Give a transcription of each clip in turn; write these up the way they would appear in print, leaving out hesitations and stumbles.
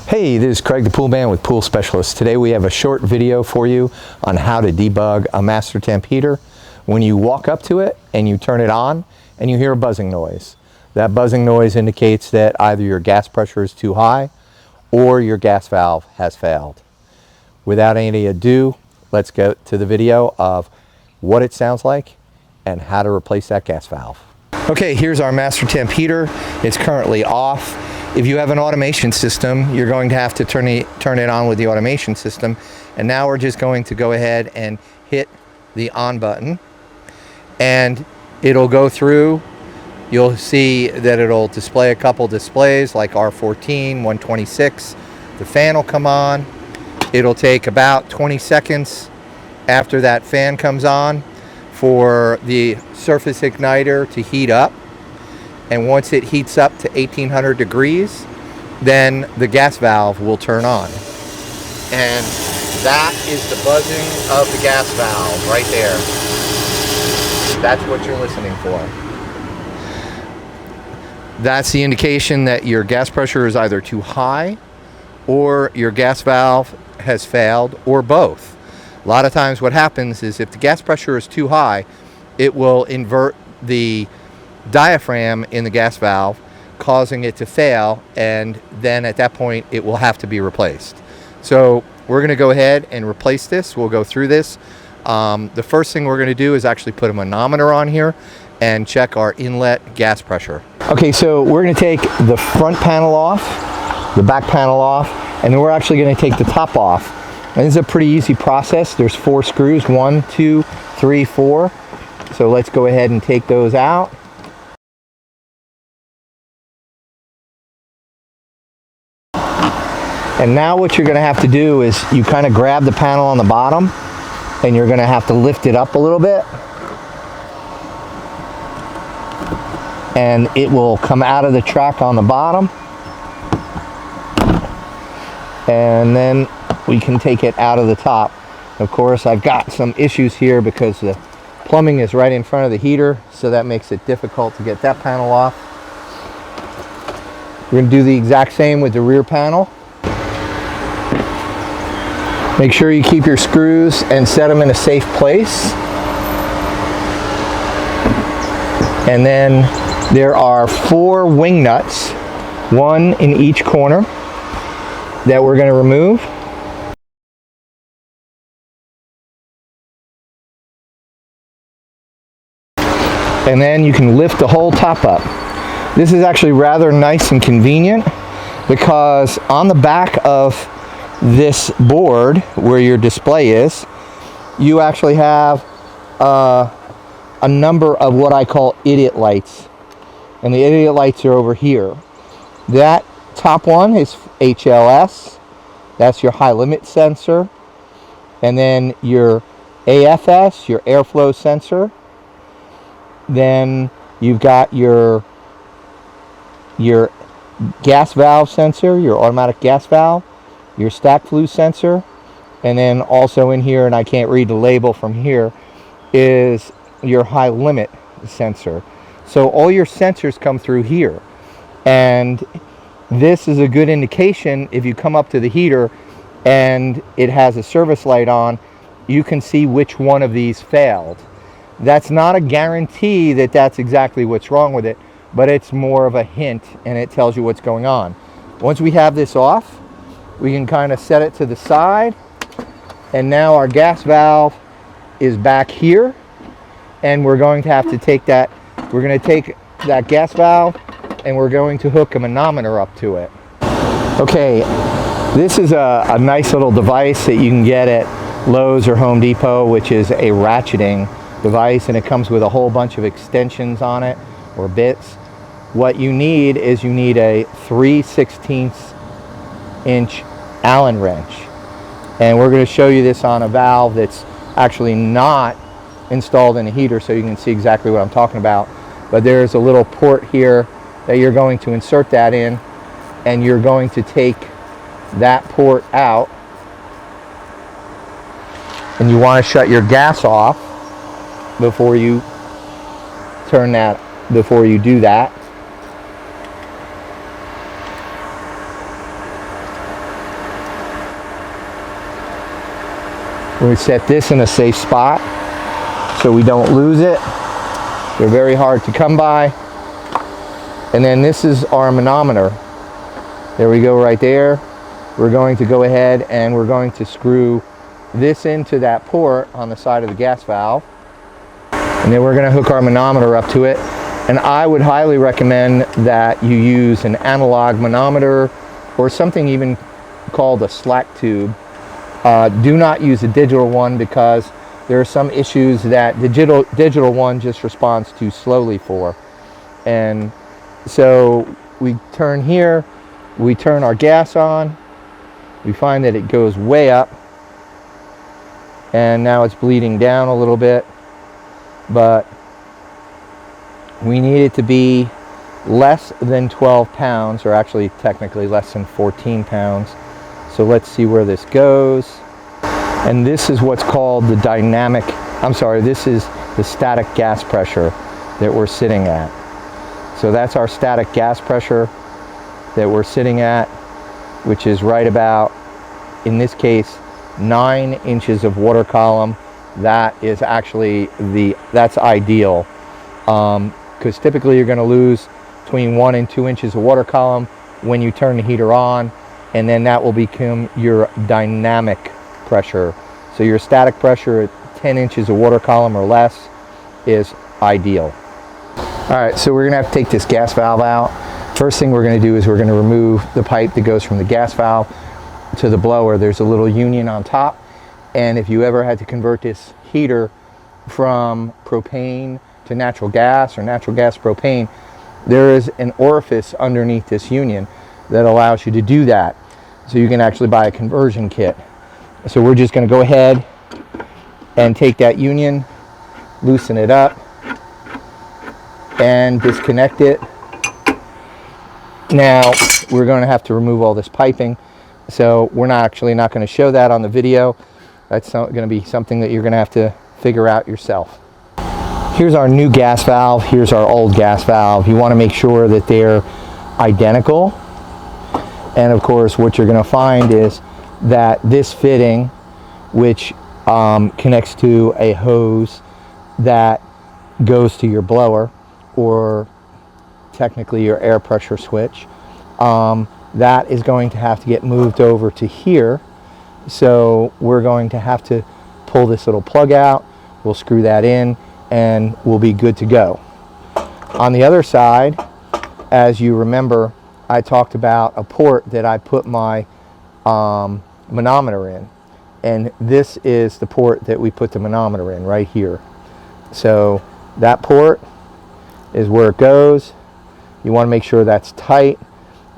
Hey, this is Craig the Pool Man with Pool Specialist. Today we have a short video for you on how to debug a MasterTemp heater. When you walk up to it and you turn it on and you hear a buzzing noise. That buzzing noise indicates that either your gas pressure is too high or your gas valve has failed. Without any ado, let's go to the video of what it sounds like and how to replace that gas valve. Okay, here's our MasterTemp heater. It's currently off. If you have an automation system, you're going to have to turn it on with the automation system. And now we're just going to go ahead and hit the on button. And it'll go through. You'll see that it'll display a couple displays like R14, 126. The fan will come on. It'll take about 20 seconds after that fan comes on for the surface igniter to heat up. And once it heats up to 1800 degrees, then the gas valve will turn on. And that is the buzzing of the gas valve right there. That's what you're listening for. That's the indication that your gas pressure is either too high or your gas valve has failed, or both. A lot of times what happens is if the gas pressure is too high, it will invert the diaphragm in the gas valve, causing it to fail, and then at that point it will have to be replaced. So we're going to go ahead and replace this. We'll go through this. The first thing we're going to do is actually put a manometer on here and check our inlet gas pressure. Okay, so we're going to take the front panel off, the back panel off, and then we're actually going to take the top off. And this is a pretty easy process. There's 4 screws, 1, 2, 3, 4. So let's go ahead and take those out. And now what you're going to have to do is you kind of grab the panel on the bottom and you're going to have to lift it up a little bit. And it will come out of the track on the bottom. And then we can take it out of the top. Of course, I've got some issues here because the plumbing is right in front of the heater, so that makes it difficult to get that panel off. We're going to do the exact same with the rear panel. Make sure you keep your screws and set them in a safe place. And then there are 4 wing nuts, 1 in each corner, that we're going to remove. And then you can lift the whole top up. This is actually rather nice and convenient because on the back of this board where your display is, you actually have a number of what I call idiot lights. And the idiot lights are over here. That top one is HLS. That's your high limit sensor. And then your AFS, your airflow sensor. Then you've got your gas valve sensor, your automatic gas valve, your stack flue sensor, and then also in here, and I can't read the label from here, is your high limit sensor. So all your sensors come through here, and this is a good indication. If you come up to the heater and it has a service light on, you can see which one of these failed. That's not a guarantee that that's exactly what's wrong with it, but it's more of a hint, and it tells you what's going on. Once we have this off, we can kind of set it to the side, and now our gas valve is back here, and we're going to have to take that, we're going to take that gas valve and we're going to hook a manometer up to it. Okay, this is a nice little device that you can get at Lowe's or Home Depot, which is a ratcheting device, and it comes with a whole bunch of extensions on it, or bits. What you need is you need a 3/16 inch Allen wrench, and we're going to show you this on a valve that's actually not installed in a heater, so you can see exactly what I'm talking about. But there's a little port here that you're going to insert that in, and you're going to take that port out, and you want to shut your gas off before you turn that, before you do that. We set this in a safe spot so we don't lose it. They're very hard to come by. And then this is our manometer. There we go right there. We're going to go ahead and we're going to screw this into that port on the side of the gas valve. And then we're going to hook our manometer up to it. And I would highly recommend that you use an analog manometer or something even called a slack tube. Do not use a digital one because there are some issues that the digital one just responds too slowly for. And so we turn here, we turn our gas on, we find that it goes way up, and now it's bleeding down a little bit, but we need it to be less than 12 pounds, or actually technically less than 14 pounds. So let's see where this goes. And this is what's called the this is the static gas pressure that we're sitting at. So that's our static gas pressure that we're sitting at, which is right about, in this case, 9 inches of water column. That is actually that's ideal. Because typically you're going to lose between 1 and 2 inches of water column when you turn the heater on, and then that will become your dynamic pressure. So your static pressure at 10 inches of water column or less is ideal. Alright, so we're going to have to take this gas valve out. First thing we're going to do is we're going to remove the pipe that goes from the gas valve to the blower. There's a little union on top, and if you ever had to convert this heater from propane to natural gas or natural gas propane, there is an orifice underneath this union that allows you to do that. So you can actually buy a conversion kit. So we're just going to go ahead and take that union, loosen it up, and disconnect it. Now we're going to have to remove all this piping, so we're not going to show that on the video. That's going to be something that you're going to have to figure out yourself. Here's our new gas valve, here's our old gas valve. You want to make sure that they're identical. And of course what you're going to find is that this fitting, which connects to a hose that goes to your blower, or technically your air pressure switch, that is going to have to get moved over to here. So we're going to have to pull this little plug out, we'll screw that in, and we'll be good to go. On the other side, as you remember, I talked about a port that I put my manometer in, and this is the port that we put the manometer in right here. So that port is where it goes. You want to make sure that's tight,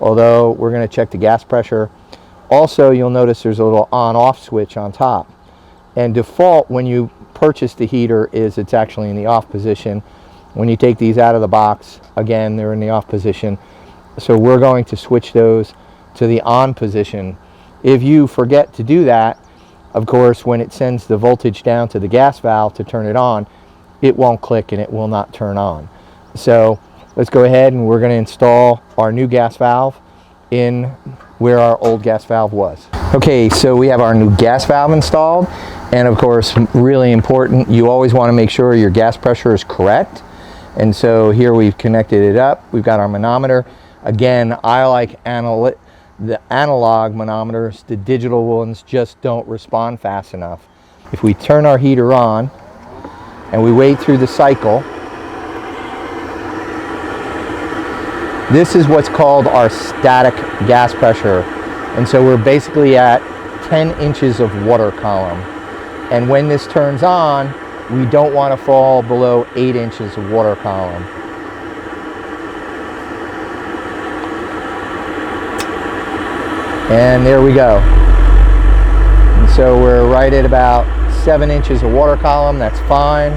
although we're going to check the gas pressure. Also, you'll notice there's a little on-off switch on top, and default when you purchase the heater is it's actually in the off position. When you take these out of the box, again, they're in the off position. So we're going to switch those to the on position. If you forget to do that, of course, when it sends the voltage down to the gas valve to turn it on, it won't click and it will not turn on. So let's go ahead and we're going to install our new gas valve in where our old gas valve was. Okay, so we have our new gas valve installed, and of course, really important, you always want to make sure your gas pressure is correct. And so here we've connected it up. We've got our manometer. Again, I like the analog manometers. The digital ones just don't respond fast enough. If we turn our heater on and we wait through the cycle, this is what's called our static gas pressure. And so we're basically at 10 inches of water column. And when this turns on, we don't want to fall below 8 inches of water column. And there we go. And so we're right at about 7 inches of water column. That's fine.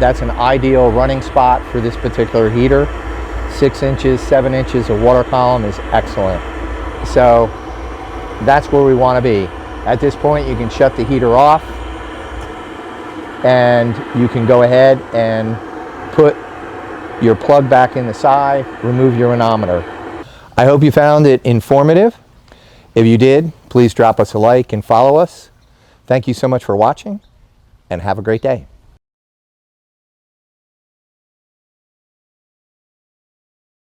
That's an ideal running spot for this particular heater. 6 inches, 7 inches of water column is excellent. So that's where we want to be. At this point, you can shut the heater off, and you can go ahead and put your plug back in the side, remove your manometer. I hope you found it informative. If you did, please drop us a like and follow us. Thank you so much for watching, and have a great day.